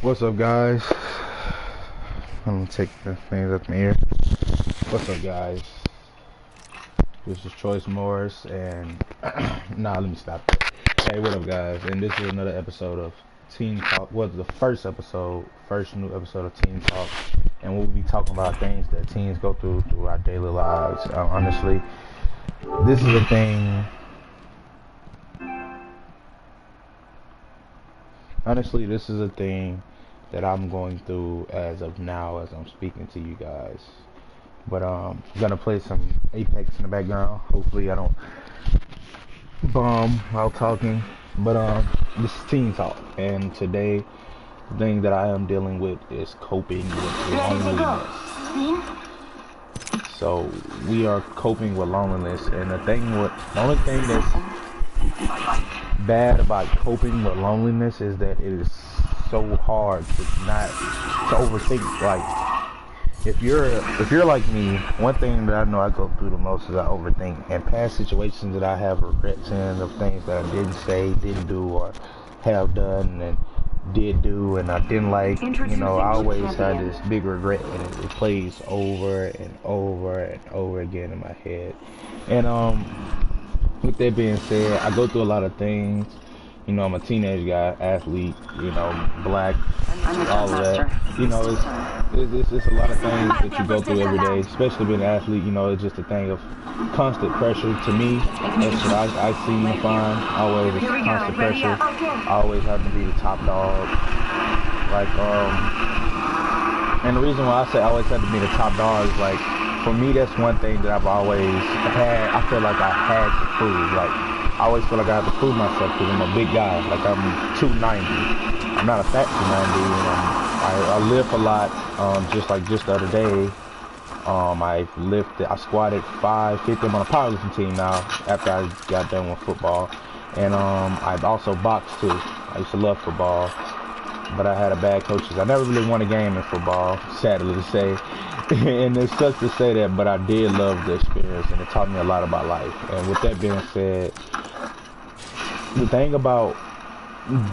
What's up, guys? I'm gonna take the things up in the air. What's up, guys? This is Choice Morris, and nah, let me stop that. Hey, what up, guys? And this is another episode of Teen Talk. Well, the first new episode of Teen Talk, and we'll be talking about things that teens go through our daily lives. Honestly, this is a thing. Honestly, this is a thing that I'm going through as of now, as I'm speaking to you guys. But I'm gonna play some Apex in the background. Hopefully I don't bomb while talking. But this is Teen Talk, and today the thing that I am dealing with is coping with loneliness. So we are coping with loneliness, and the only thing that's bad about coping with loneliness is that it is so hard to overthink. Like, if you're like me, one thing that I know I go through the most is I overthink, and past situations that I have regrets in, of things that I didn't say, didn't do, or have done and did do and I didn't like, I always had this big regret, and it plays over and over and over again in my head. And with that being said, I go through a lot of things. I'm a teenage guy, athlete, black, all of that. It's a lot of things that you go through every day, especially being an athlete. It's just a thing of constant pressure to me. That's what I see and find. Always it's constant pressure. I always have to be the top dog. And the reason why I say I always have to be the top dog is, like, for me, that's one thing that I've always had. I feel like I had to prove. Like, I always feel like I have to prove myself because I'm a big guy. Like, I'm 290. I'm not a fat 290. I lift a lot. Just the other day, I squatted 550. I'm on a powerlifting team now after I got done with football. And I've also boxed too. I used to love football, but I had a bad coaches. I never really won a game in football, sadly to say. And it sucks to say that, but I did love the experience, and it taught me a lot about life. And with that being said, the thing about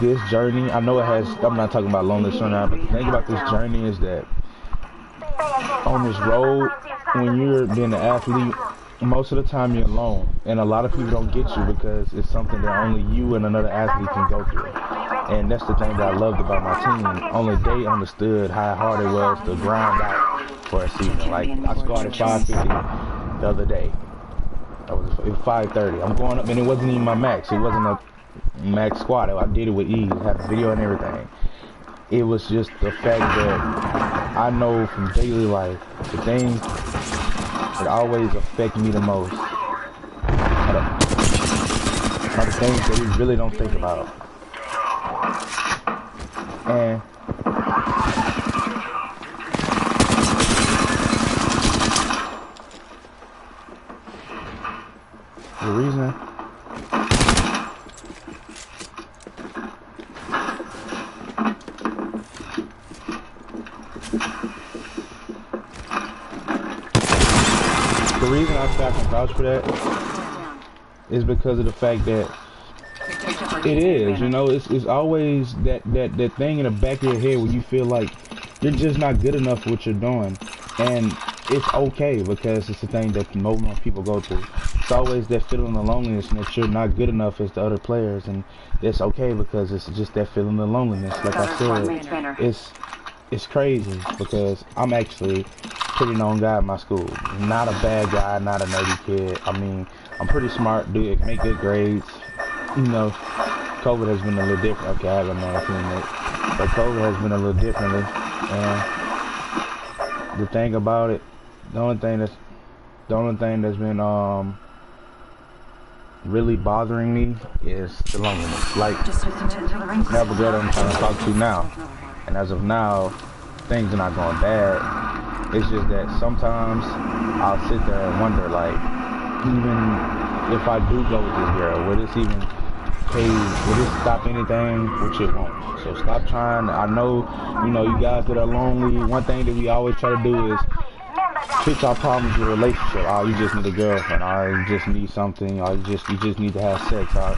this journey, I'm not talking about loneliness or not, but the thing about this journey is that on this road, when you're being an athlete, most of the time you're alone, and a lot of people don't get you because it's something that only you and another athlete can go through. And that's the thing that I loved about my team. Only they understood how hard it was to grind out for a season. Like, I squatted 550 the other day. It was 530. I'm going up, and it wasn't even my max. It wasn't a max squat. I did it with ease. Had a video and everything. It was just the fact that I know from daily life, the things that always affect me the most are the things that we really don't think about. And the reason I say I can vouch for that is because of the fact that it is, it's always that thing in the back of your head where you feel like you're just not good enough for what you're doing. And it's okay, because it's the thing that most people go through. It's always that feeling of loneliness, and that you're not good enough as the other players, and that's okay because it's just that feeling of loneliness. Like I said, it's crazy because I'm actually pretty known guy in my school. Not a bad guy, not a nerdy kid. I mean, I'm pretty smart, make good grades. COVID has been a little different. Okay, I have a man teammate, but COVID has been a little differently. And the thing about it, the only thing that's been really bothering me is the loneliness. Like, I have a girl that I'm trying to talk to now, and as of now, things are not going bad. It's just that sometimes I'll sit there and wonder, like, even if I do go with this girl, will this stop anything? Which it won't. So stop trying. I know, you guys that are lonely, one thing that we always try to do is fix our problems with a relationship. Oh, you just need a girlfriend. Oh, you just need something. Oh, you just need to have sex. Oh,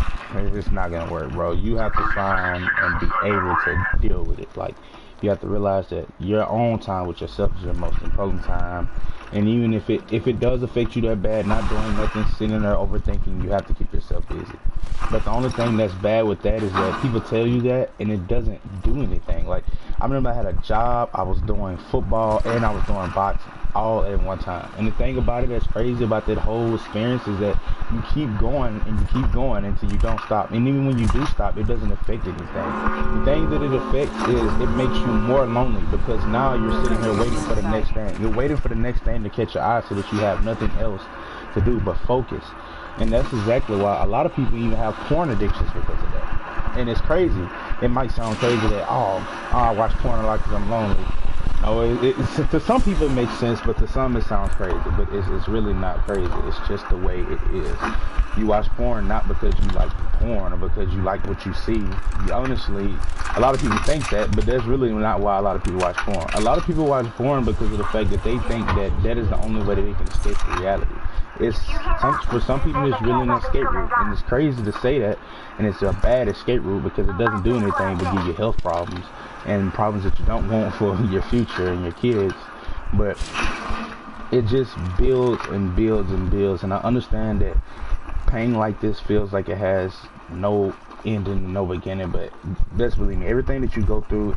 it's not gonna work, bro. You have to find and be able to deal with it. Like, you have to realize that your own time with yourself is your most important time. And even if it does affect you that bad, not doing nothing, sitting there overthinking, you have to keep yourself busy. But the only thing that's bad with that is that people tell you that and it doesn't do anything. Like, I remember I had a job, I was doing football and I was doing boxing all at one time. And the thing about it that's crazy about that whole experience is that you keep going and you keep going until you don't stop. And even when you do stop, it doesn't affect anything. The thing that it affects is it makes you more lonely because now you're sitting here waiting for the next thing. You're waiting for the next thing to catch your eye so that you have nothing else to do but focus. And that's exactly why a lot of people even have porn addictions because of that. And it's crazy. It might sound crazy that, I watch porn a lot because I'm lonely. No, to some people it makes sense, but to some it sounds crazy. But it's really not crazy. It's just the way it is. You watch porn not because you like porn or because you like what you see. Honestly, a lot of people think that, but that's really not why a lot of people watch porn. A lot of people watch porn because of the fact that they think that that is the only way that they can escape the reality. For some people it's really an escape route, and it's crazy to say that, and it's a bad escape route because it doesn't do anything but give you health problems and problems that you don't want for your future and your kids. But it just builds and builds and builds, and I understand that pain like this feels like it has no ending and no beginning, but that's believe me, everything that you go through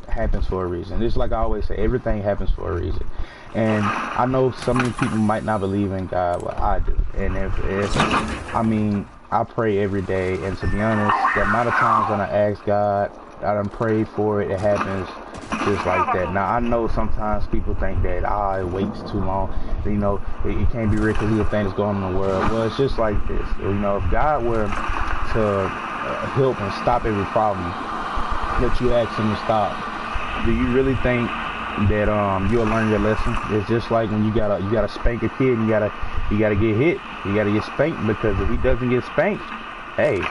happens for a reason. It's like I always say, everything happens for a reason. And I know so many people might not believe in God, but I do. And I pray every day, and to be honest, the amount of times when I ask God, I done prayed for it, it happens just like that. Now, I know sometimes people think that, it waits too long. You know, it can't be real because of the things going on in the world. Well, it's just like this. You know, if God were to help and stop every problem that you ask him to stop, do you really think that you'll learn your lesson? It's just like when you gotta spank a kid and you gotta get hit. You gotta get spanked, because if he doesn't get spanked, hey,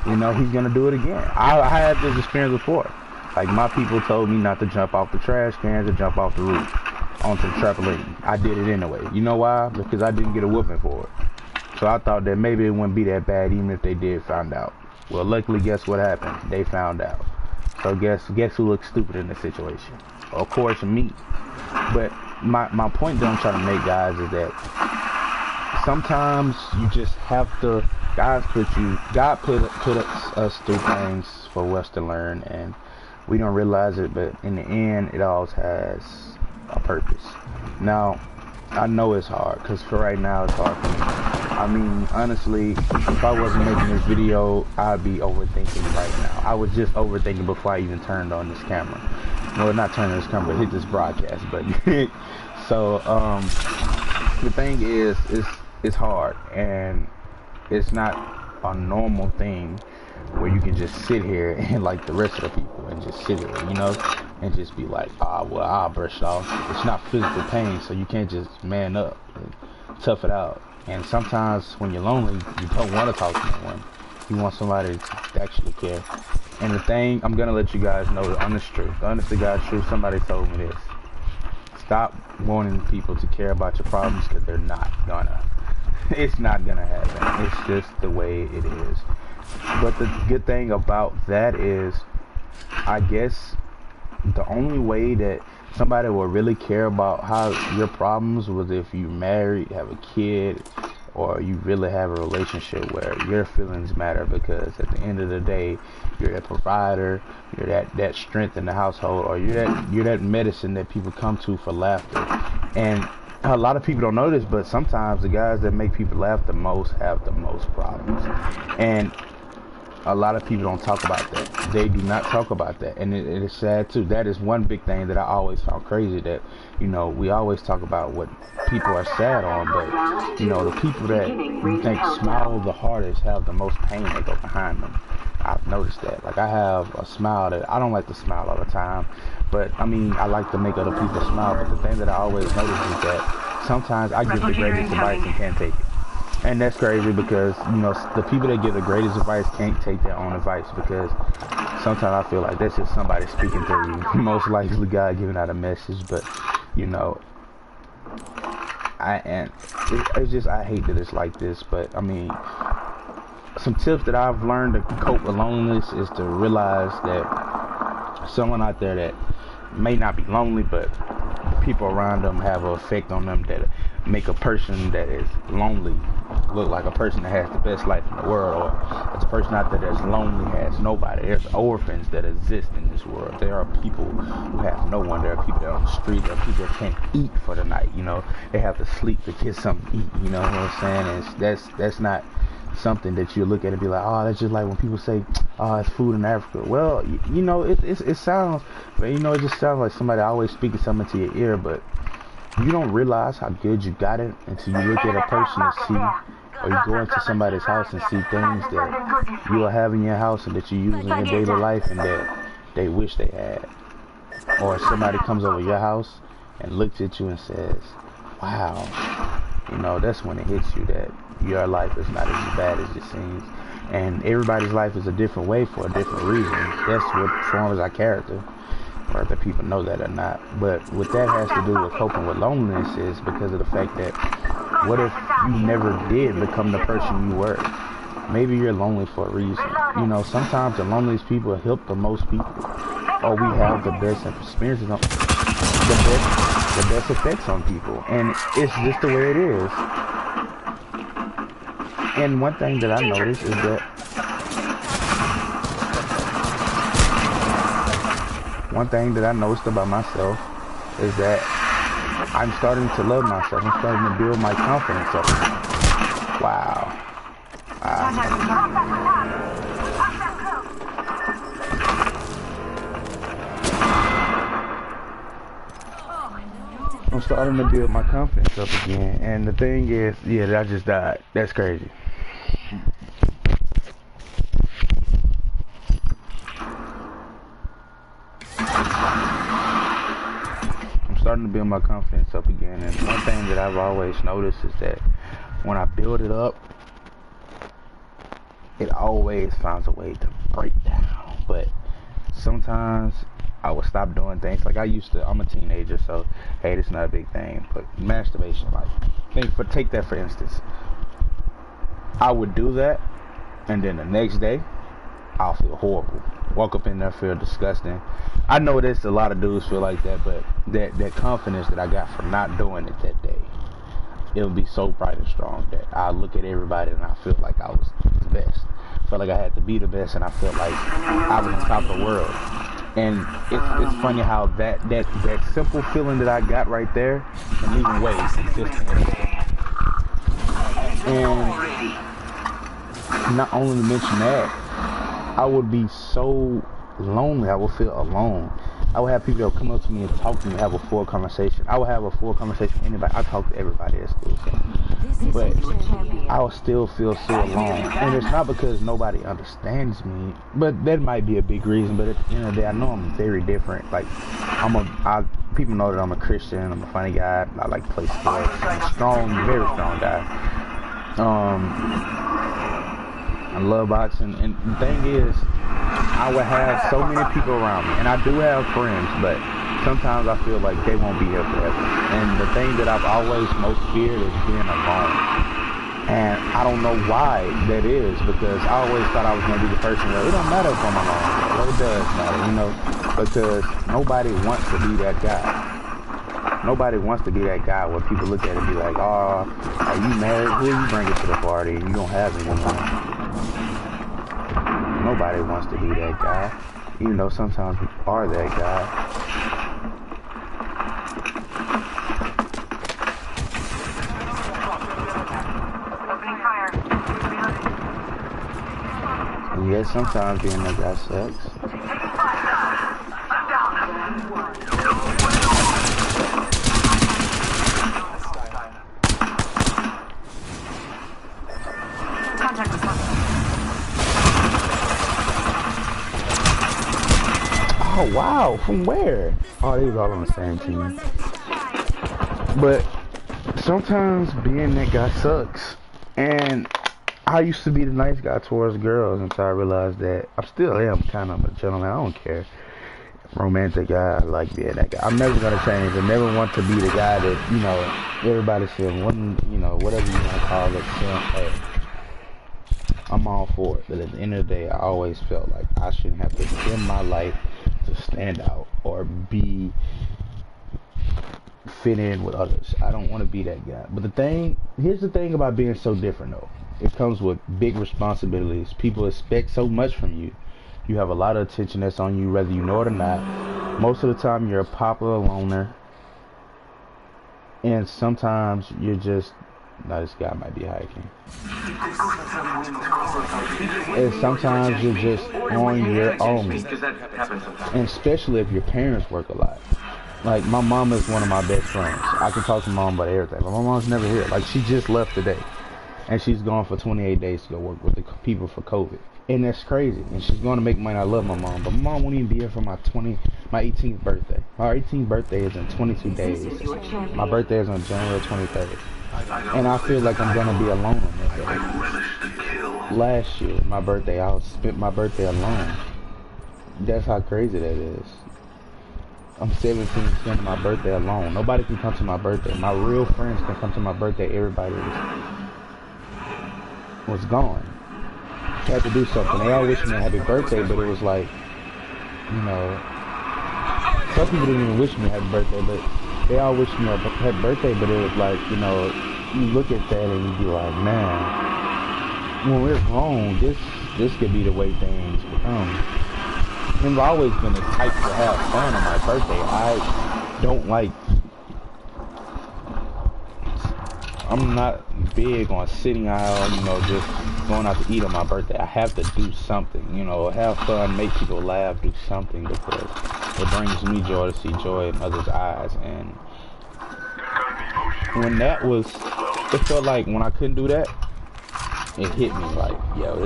you know, he's gonna do it again. I had this experience before. Like, my people told me not to jump off the trash cans or jump off the roof onto the trampoline. I did it anyway. You know why? Because I didn't get a whooping for it. So I thought that maybe it wouldn't be that bad even if they did find out. Well, luckily, guess what happened? They found out. So guess who looks stupid in this situation? Of course, me. But my point that I'm trying to make, guys, is that sometimes you just have to. God put us through things for us to learn, and we don't realize it. But in the end, it always has a purpose. Now, I know it's hard, because for right now it's hard for me. I mean, honestly, if I wasn't making this video, I'd be overthinking right now. I was just overthinking before I even turned on this camera. Well, not turning this camera, but hit this broadcast button. So, the thing is, it's hard, and it's not a normal thing where you can just sit here and like the rest of the people and just sit here, you know, and just be like, well, I'll brush it off. It's not physical pain, so you can't just man up and tough it out. And sometimes when you're lonely, you don't want to talk to anyone. You want somebody to actually care. And the thing, I'm gonna let you guys know the honest truth. The honest to God truth, somebody told me this. Stop wanting people to care about your problems, because they're not gonna. It's not gonna happen. It's just the way it is. But the good thing about that is, I guess the only way that somebody will really care about how your problems was if you married, have a kid, or you really have a relationship where your feelings matter, because at the end of the day, you're that provider, you're that strength in the household, or you're that medicine that people come to for laughter. And a lot of people don't know this, but sometimes the guys that make people laugh the most have the most problems. And a lot of people don't talk about that. They do not talk about that, and it is sad too. That is one big thing that I always found crazy, that, you know, we always talk about what people are sad on, but, you know, the people that you think smile the hardest have the most pain that go behind them. I've noticed that. Like, I have a smile that I don't like to smile all the time, but I mean, I like to make other people smile. But the thing that I always notice is that sometimes I give the greatest advice and can't take it. And that's crazy, because, you know, the people that give the greatest advice can't take their own advice, because sometimes I feel like that's just somebody speaking through you. Most likely God giving out a message, but, you know, it's just I hate that it's like this, but I mean, some tips that I've learned to cope with loneliness is to realize that someone out there that may not be lonely, but people around them have an effect on them that make a person that is lonely look like a person that has the best life in the world, or it's a person out there that's lonely, has nobody. There's orphans that exist in this world. There are people who have no one. There are people that are on the street. There are people that can't eat for the night. You know, they have to sleep to get something to eat. You know what I'm saying? And that's not something that you look at and be like, oh, that's just like when people say, oh, it's food in Africa. Well, you know, it sounds, but you know, it just sounds like somebody always speaking something to your ear, but you don't realize how good you got it until you look at a person and see, or you go into somebody's house and see things that you are having in your house and that you use in your daily life and that they wish they had. Or somebody comes over your house and looks at you and says, wow, you know, that's when it hits you that your life is not as bad as it seems. And everybody's life is a different way for a different reason. That's what forms our character, whether people know that or not. But what that has to do with coping with loneliness is because of the fact that what if you never did become the person you were? Maybe you're lonely for a reason. You know, sometimes the loneliest people help the most people. Or we have the best experiences on the best effects on people. And it's just the way it is. And one thing that I noticed is that one thing that I noticed about myself is that I'm starting to love myself. I'm starting to build my confidence up. Wow. I'm starting to build my confidence up again. And the thing is, yeah, I just died. That's crazy. Starting to build my confidence up again, and one thing that I've always noticed is that when I build it up, it always finds a way to break down. But sometimes I will stop doing things like I used to. I'm a teenager, so hey, it's not a big thing, but masturbation, like take that for instance. I would do that, and then the next day I'll feel horrible. Walk up in there, feel disgusting. I know this, a lot of dudes feel like that, but that confidence that I got from not doing it that day, it'll be so bright and strong that I look at everybody and I feel like I was the best. I felt like I had to be the best, and I felt like I was on top of the world. And it's funny how that simple feeling that I got right there can leave in ways consistent. And not only to mention that, I would be so lonely. I would feel alone. I would have people that would come up to me and talk to me, have a full conversation. I would have a full conversation with anybody. I talk to everybody at school, but I would still feel so alone. And it's not because nobody understands me, but that might be a big reason. But at the end of the day, I know I'm very different. Like people know that I'm a Christian. I'm a funny guy. I like to play sports. I'm a strong, very strong guy. I love boxing, and the thing is, I would have so many people around me, and I do have friends, but sometimes I feel like they won't be here forever. And the thing that I've always most feared is being alone. And I don't know why that is, because I always thought I was going to be the person where it don't matter if I'm alone. Well, it does matter, you know, because nobody wants to be that guy. Nobody wants to be that guy where people look at it and be like, oh, are you married? Who are you bringing to the party? And you don't have anyone. Nobody wants to be that guy, even though sometimes we are that guy. And yet sometimes being that guy sucks. Oh wow, from where? Oh, they was all on the same team. But sometimes being that guy sucks. And I used to be the nice guy towards girls until I realized that I still am kind of a gentleman. I don't care. romantic guy. I like being that guy. I'm never gonna change. I never want to be the guy that, you know, everybody said, you know, whatever you want to call it. Hey, I'm all for it. But at the end of the day, I always felt like I shouldn't have to spend my life to stand out or be fit in with others. I don't want to be that guy. But here's the thing about being so different though. It comes with big responsibilities. People expect so much from you. You have a lot of attention that's on you, whether you know it or not. Most of the time, you're a popular loner. And sometimes you're just... Now, this guy might be hiking. And sometimes you're just on your own. And especially if your parents work a lot. Like, my mom is one of my best friends. I can talk to mom about everything. But my mom's never here. Like, she just left today. And she's gone for 28 days to go work with the people for COVID. And that's crazy. And she's going to make money. I love my mom. But my mom won't even be here for my 18th birthday. My 18th birthday is in 22 days. My birthday is on January 23rd. And I feel like I'm going to be alone on that day. Last year, my birthday, I spent my birthday alone. That's how crazy that is. I'm 17 spending my birthday alone. Nobody can come to my birthday. My real friends can come to my birthday. Everybody was gone. I had to do something. They all wished me a happy birthday, but it was like, you know, some people didn't even wish me a happy birthday, but they all wished me a happy birthday, but it was like, you know, you look at that and you be like, man, when we're grown, this could be the way things become. And I've always been the type to have fun on my birthday. I'm not big on sitting out, you know, just going out to eat on my birthday. I have to do something, you know, have fun, make people laugh, do something, because it brings me joy to see joy in others' eyes. And when it felt like when I couldn't do that, it hit me like, yo,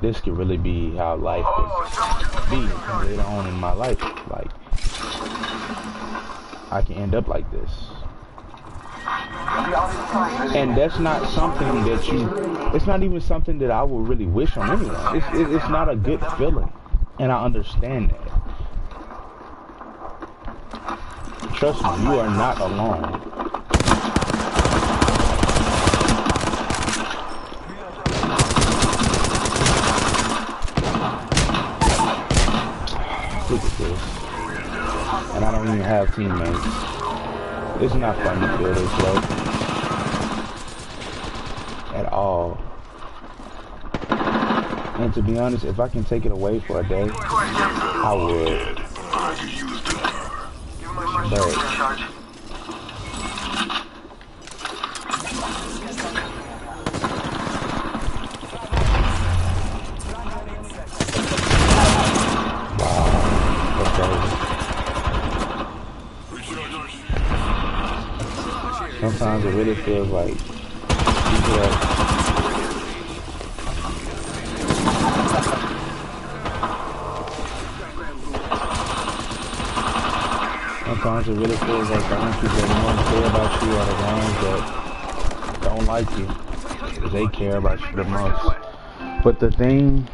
this could really be how life could be later on in my life. Like, I can end up like this. And that's not something that it's not even something that I would really wish on anyone. It's not a good feeling. And I understand that. Trust me, you are not alone. Look at this. And I don't even have teammates. It's not fun to feel this way. At all. And to be honest, if I can take it away for a day, I would. But sometimes it really feels like sometimes it really feels like the only people that want to care about you are the ones that don't like you, because they care about you the most. But the thing,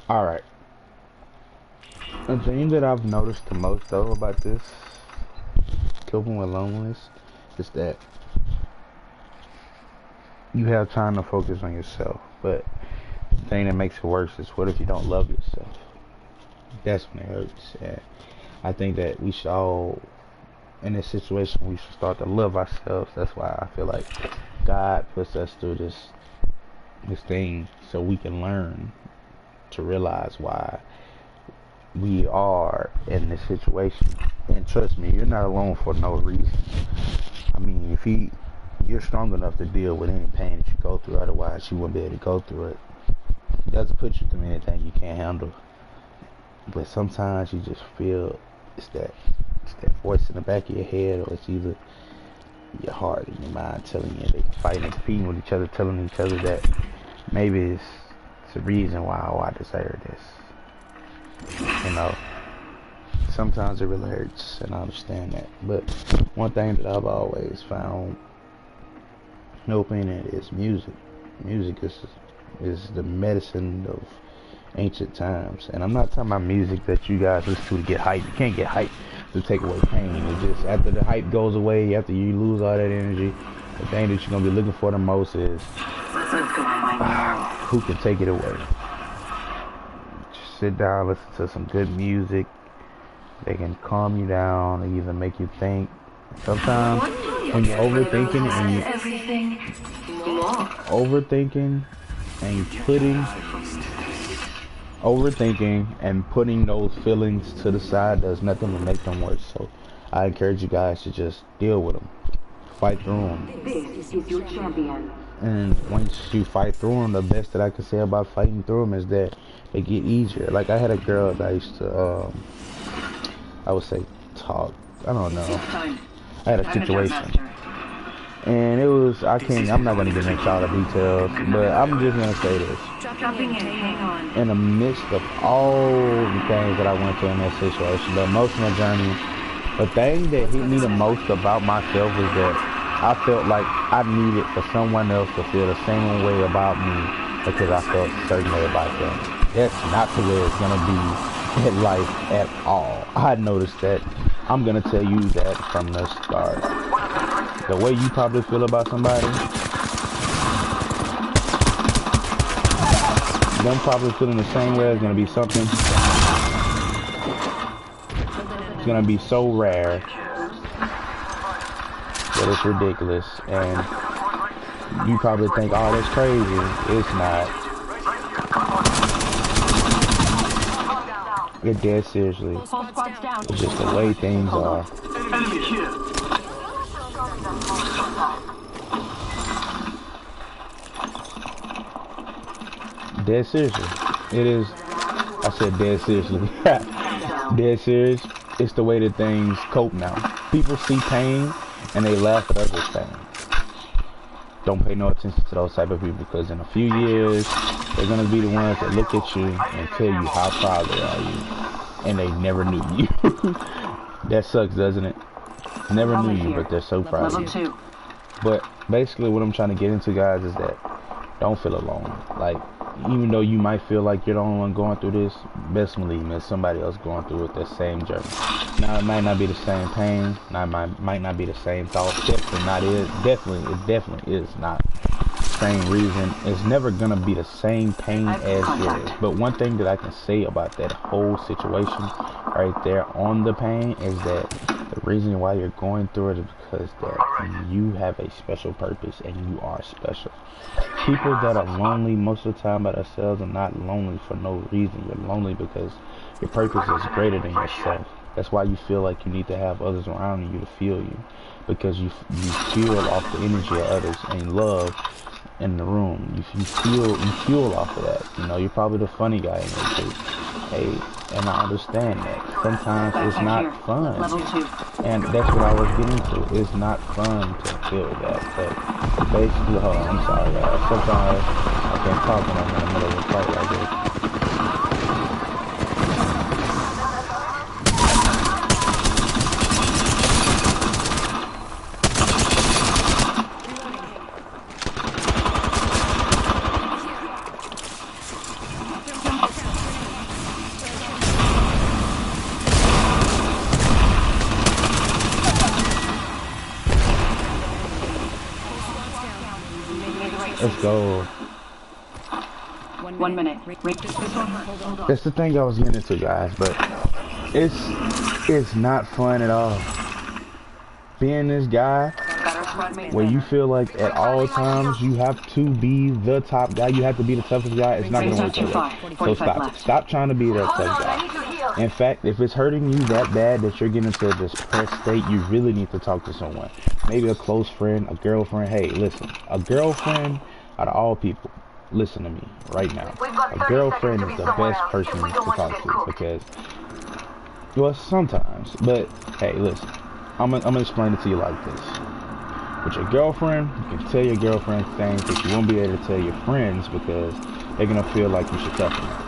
alright, the thing that I've noticed the most though about this, coping with loneliness, is that you have time to focus on yourself, but the thing that makes it worse is what if you don't love yourself? That's when it hurts. And I think that we should all, in this situation, we should start to love ourselves. That's why I feel like God puts us through this thing so we can learn to realize why we are in this situation. And trust me, you're not alone for no reason. I mean, if you're strong enough to deal with any pain that you go through, otherwise you wouldn't be able to go through it. It doesn't put you through anything you can't handle. But sometimes you just feel it's that voice in the back of your head, or it's either your heart and your mind telling you they're fighting and competing with each other, telling each other that maybe it's the reason why I deserve this. You know, sometimes it really hurts, and I understand that. But one thing that I've always found helping it is music. Music is the medicine of ancient times, and I'm not talking about music that you guys listen to get hype. You can't get hype to take away pain. It's just after the hype goes away, after you lose all that energy, the thing that you're gonna be looking for the most is who can take it away. Just sit down, listen to some good music. They can calm you down, or even make you think. Sometimes when you're overthinking and putting those feelings to the side does nothing but make them worse. So I encourage you guys to just deal with them, fight through them. This is your champion. And once you fight through them, the best that I can say about fighting through them is that they get easier. Like I had a girl that I used to, I would say talk. I don't know. I had a situation. And it was, I'm not going to get into all the details, but I'm just going to say this. In the midst of all the things that I went through in that situation, the emotional journey, the thing that hit me the most about myself was that I felt like I needed for someone else to feel the same way about me because I felt a certain way about them. That's not the way it's going to be in life at all. I noticed that. I'm going to tell you that from the start. The way you probably feel about somebody, them probably feeling the same way is going to be something. It's going to be so rare that it's ridiculous. And you probably think, oh, that's crazy. It's not. It's dead seriously. It's just the way things are. Dead seriously. It is. I said dead seriously. Dead serious. It's the way that things cope now. People see pain and they laugh at other things. Don't pay no attention to those type of people because in a few years they're gonna be the ones that look at you and tell you how proud they are of you, and they never knew you. That sucks, doesn't it? Never knew you, but they're so proud of you. But basically, what I'm trying to get into, guys, is that don't feel alone. Like, even though you might feel like you're the only one going through this, best believe me, there's somebody else going through it, that same journey. Now, it might not be the same pain. Now, it might not be the same thought. It definitely is not the same reason. It's never gonna be the same pain as yours. But one thing that I can say about that whole situation right there on the pain is that the reason why you're going through it is because that you have a special purpose and you are special. People that are lonely most of the time by themselves are not lonely for no reason. You're lonely because your purpose is greater than yourself. That's why you feel like you need to have others around you to feel you, because you feel off the energy of others and love in the room. You feel off of that. You know, you're probably the funny guy in there too. Hey, and I understand that. Sometimes it's not fun. And that's what I was getting to. It's not fun to feel that. But basically, I'm sorry guys. Sometimes I can't talk when I'm in the middle of a fight like this. Let's go. 1 minute. That's the thing I was getting into, guys, but it's not fun at all. Being this guy where you feel like at all times you have to be the top guy, you have to be the toughest guy, it's not gonna work that way. So stop. Stop trying to be that tough guy. In fact, if it's hurting you that bad that you're getting into a depressed state, you really need to talk to someone. Maybe a close friend, a girlfriend. Hey, listen, a girlfriend, out of all people, listen to me right now. A girlfriend is the best person to talk to because, well, sometimes, but hey, listen, I'm gonna explain it to you like this. With your girlfriend, you can tell your girlfriend things that you won't be able to tell your friends because they're gonna feel like you should toughen them.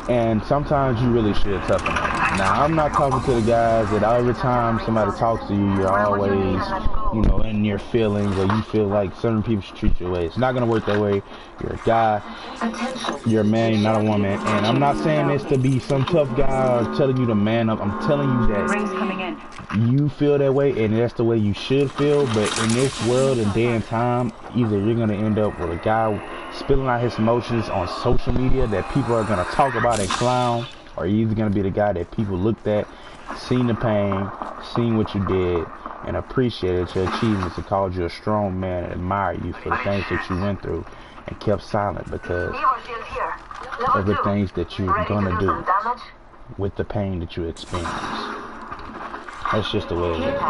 And sometimes you really should toughen them. Now, I'm not talking to the guys that every time somebody talks to you, you're always, you know, in your feelings, or you feel like certain people should treat you away. It's not going to work that way. You're a guy, you're a man, you're not a woman. And I'm not saying this to be some tough guy or telling you to man up. I'm telling you that you feel that way, and that's the way you should feel. But in this world and day and time, either you're going to end up with a guy spilling out his emotions on social media that people are going to talk about and clown, or you're either going to be the guy that people looked at, seen the pain, seen what you did, and appreciated your achievements and called you a strong man and admired you for the things that you went through and kept silent because of the things that you're going to do with the pain that you experienced. That's just the way it is.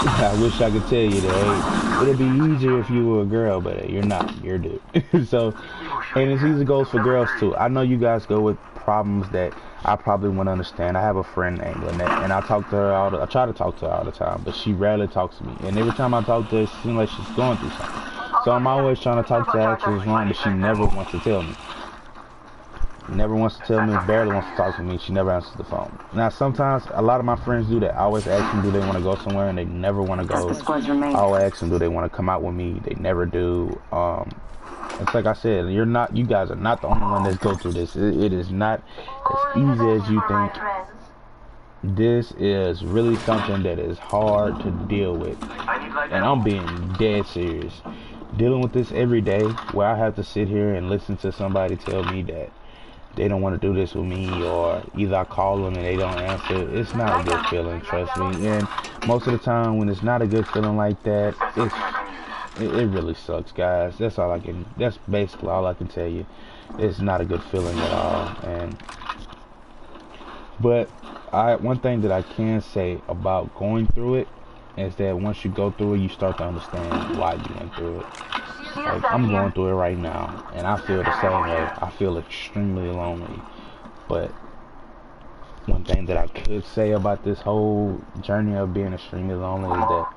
I wish I could tell you that, hey, it'd be easier if you were a girl, but you're not. You're a dude. So, and it's easy goes for girls too. I know you guys go with problems that I probably wouldn't understand. I have a friend named Lynette, and I talk to her I try to talk to her all the time, but she rarely talks to me. And every time I talk to her, it seems like she's going through something. So I'm always trying to talk to her, ask her what's wrong, but she never wants to tell me. Never wants to tell me, barely wants to talk to me. She never answers the phone. Now, sometimes, a lot of my friends do that. I always ask them, do they want to go somewhere, and they never want to go. I always ask them, do they want to come out with me? They never do. It's like I said, you guys are not the only one that's go through this. It is not as easy as you think. This is really something that is hard to deal with. And I'm being dead serious. Dealing with this every day, where I have to sit here and listen to somebody tell me that they don't want to do this with me, or either I call them and they don't answer. It's not a good feeling, trust me. And most of the time when it's not a good feeling like that, it really sucks, guys. That's basically all I can tell you. It's not a good feeling at all. But one thing that I can say about going through it is that once you go through it, you start to understand why you went through it. Like, I'm going through it right now, and I feel the same way. I feel extremely lonely. But one thing that I could say about this whole journey of being extremely lonely is that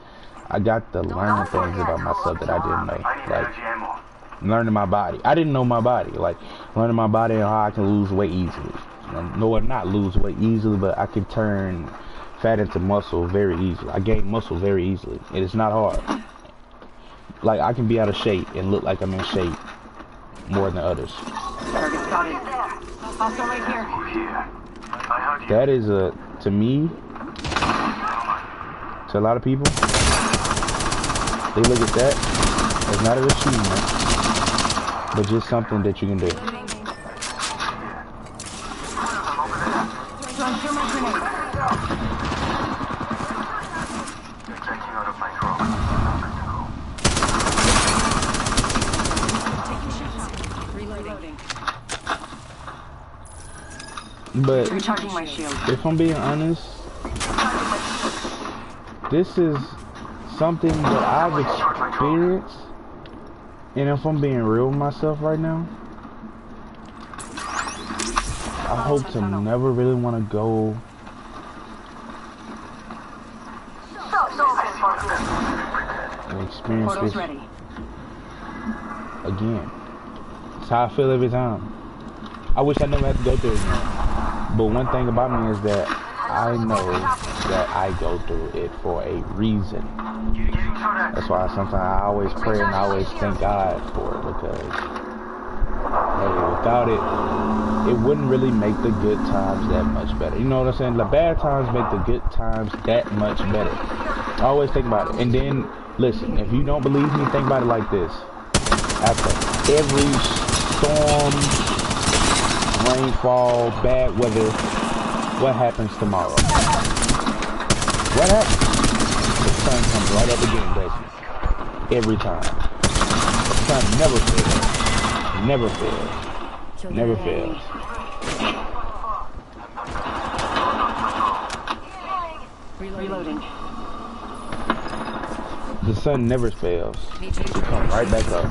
I got to learn things about myself that I didn't know. Like, learning my body. I didn't know my body. Like, learning my body and how I can lose weight easily. No, not lose weight easily, but I can turn fat into muscle very easily. I gain muscle very easily. It is not hard. Like, I can be out of shape and look like I'm in shape more than others. That is to me, to a lot of people, they look at that as not an achievement, but just something that you can do. But if I'm being honest, this is something that I've experienced, and if I'm being real with myself right now, I hope to never really want to go and experience this again. It's how I feel every time. I wish I never had to go through it again. But one thing about me is that I know that I go through it for a reason. That's why sometimes I always pray and I always thank God for it, because hey, without it, it wouldn't really make the good times that much better. You know what I'm saying? The bad times make the good times that much better. I always think about it. And then, listen, if you don't believe me, think about it like this. After every storm, rainfall, bad weather, what happens tomorrow? What happens? The sun comes right up again, doesn't it? Every time. The sun never fails. Never fails. Never fails. Reloading. The sun never fails. It comes right back up.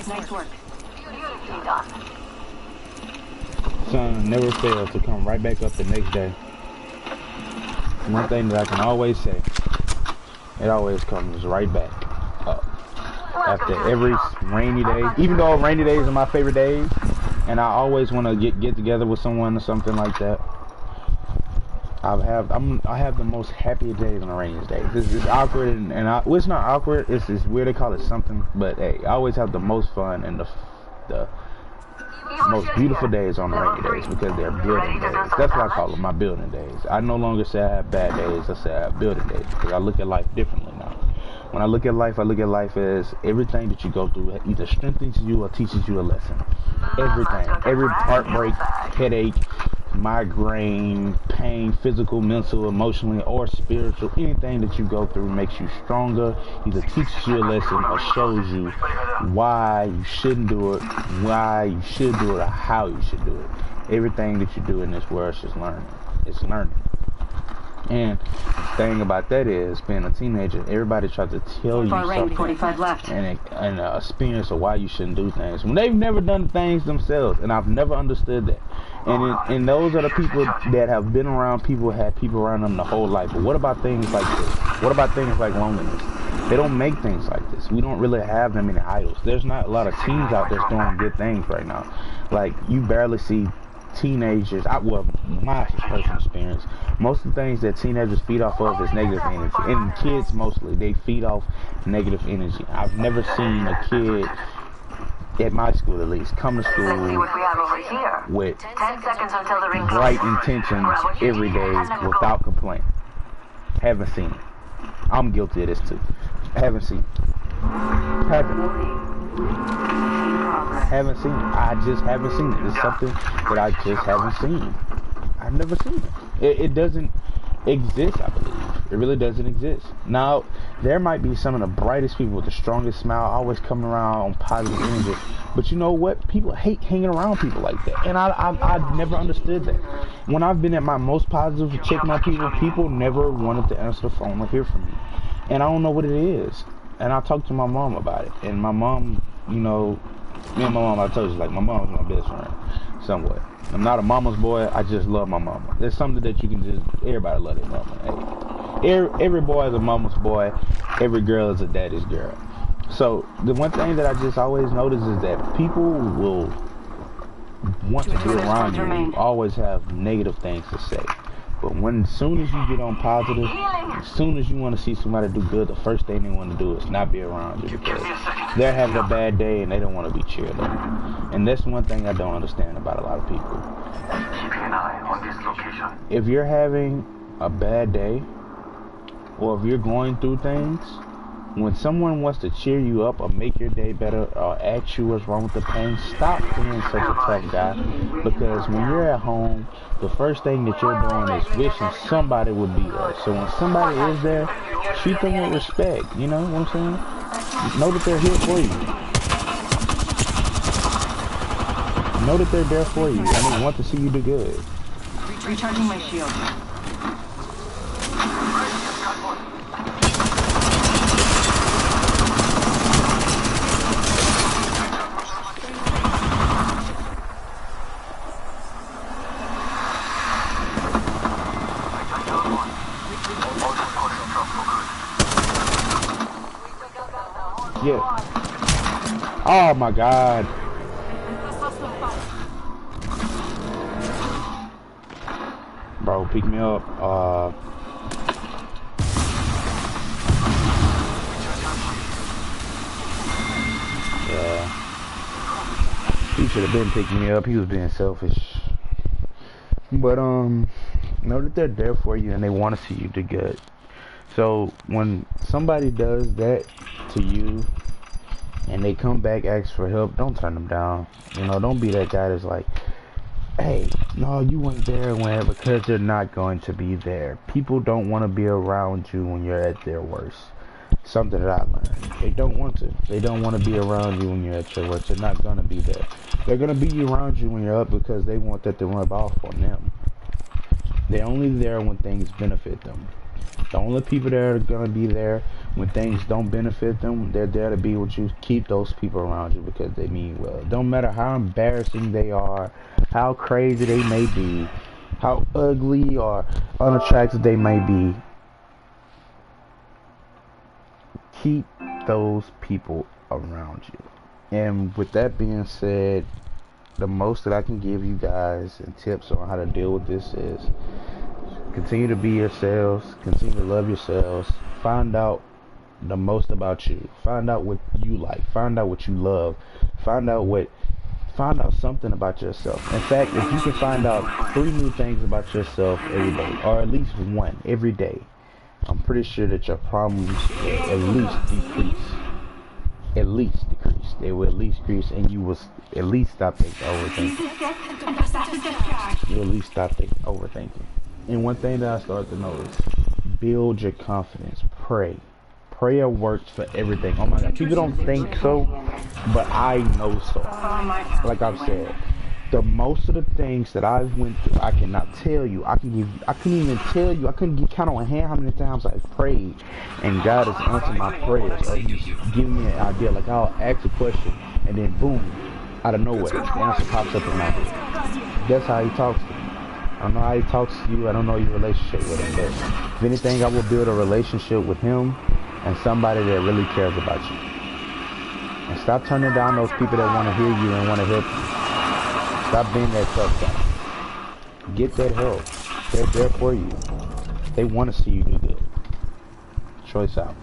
Nice work. Sun never fails to come right back up the next day. one thing that I can always say, it always comes right back up. After every rainy day, even though rainy days are my favorite days, and I always want to get together with someone or something like that. I have the most happiest days on the rainiest days. This is awkward well, it's not awkward. It's weird to call it something, but hey, I always have the most fun and the most beautiful days on the rainy days because they're building days. That's what I call them, my building days. I no longer say I have bad days. I say I have building days because I look at life differently now. When I look at life as everything that you go through either strengthens you or teaches you a lesson. Everything. Every heartbreak, headache, migraine, pain, physical, mental, emotionally, or spiritual, anything that you go through makes you stronger, either teaches you a lesson or shows you why you shouldn't do it, why you should do it, or how you should do it. Everything that you do in this world is just learning. It's learning. And the thing about that is, being a teenager, everybody tries to tell you something 45 left. and experience of why you shouldn't do things when they've never done things themselves, and I've never understood that. And those are the people that have been around people, had people around them the whole life. But what about things like this? What about things like loneliness? They don't make things like this. We don't really have that many idols. There's not a lot of teens out there doing good things right now. Like, you barely see teenagers, well, my personal experience, most of the things that teenagers feed off of is negative energy, and kids mostly, they feed off negative energy. I've never seen a kid, at my school at least, come to school with bright intentions every day without complaint. Haven't seen it. I'm guilty of this too. Haven't seen it. Haven't seen it. I just haven't seen it. It's something that I just haven't seen. I've never seen it. It doesn't exist, I believe. It really doesn't exist. Now, there might be some of the brightest people with the strongest smile always coming around on positive energy. But you know what? People hate hanging around people like that. And I never understood that. When I've been at my most positive, checking on people, people never wanted to answer the phone or hear from me. And I don't know what it is. And I talked to my mom about it. And my mom, you know, me and my mom, I told you, like, my mom's my best friend, somewhat. I'm not a mama's boy, I just love my mama. There's something that you can just, everybody love their mama. Hey, every boy is a mama's boy, every girl is a daddy's girl. So, the one thing that I just always notice is that people will want to be around you, always have negative things to say. But as soon as you get on positive, as soon as you want to see somebody do good, the first thing they want to do is not be around you because they're having a bad day and they don't want to be cheered up. And that's one thing I don't understand about a lot of people. Keeping an eye on this location. If you're having a bad day, or if you're going through things, when someone wants to cheer you up or make your day better or ask you what's wrong with the pain, stop being such a tough guy. Because when you're at home, the first thing that you're doing is wishing somebody would be there. So when somebody is there, treat them with respect. You know what I'm saying? Know that they're here for you. Know that they're there for you and they want to see you do good. Recharging my shield. Yeah. Oh my God. Bro, pick me up. Yeah. He should have been picking me up. He was being selfish. But know that they're there for you and they want to see you do good. So when somebody does that to you and they come back, ask for help, don't turn them down. You know, don't be that guy that's like, hey, no, you weren't there when, because they're not going to be there. People don't want to be around you when you're at their worst. Something that I learned. They don't want to. They don't want to be around you when you're at your worst. They're not going to be there. They're going to be around you when you're up because they want that to rub off on them. They're only there when things benefit them. The only people that are going to be there when things don't benefit them, they're there to be with you. Keep those people around you because they mean well. Don't matter how embarrassing they are, how crazy they may be, how ugly or unattractive they may be, keep those people around you. And with that being said, the most that I can give you guys and tips on how to deal with this is continue to be yourselves, continue to love yourselves, find out the most about you, find out what you like, find out what you love, find out something about yourself. In fact, if you can find out 3 new things about yourself every day, or at least one every day, I'm pretty sure that your problems will at least decrease. At least decrease. They will at least decrease, and you will at least stop overthinking. You'll at least stop overthinking. And one thing that I started to notice, build your confidence. Pray. Prayer works for everything. Oh my God, people don't think so, but I know so. Like I've said, the most of the things that I went through, I cannot tell you. I couldn't even tell you. I couldn't count on hand how many times I prayed, and God has answered my prayers. Or He's giving me an idea. Like I'll ask a question, and then boom, out of nowhere, the answer pops up in my head. That's how He talks to me. I don't know how He talks to you. I don't know your relationship with Him, but if anything, I will build a relationship with Him and somebody that really cares about you. And stop turning down those people that want to hear you and want to help you. Stop being that tough guy. Get that help. They're there for you. They want to see you do good. Choice out.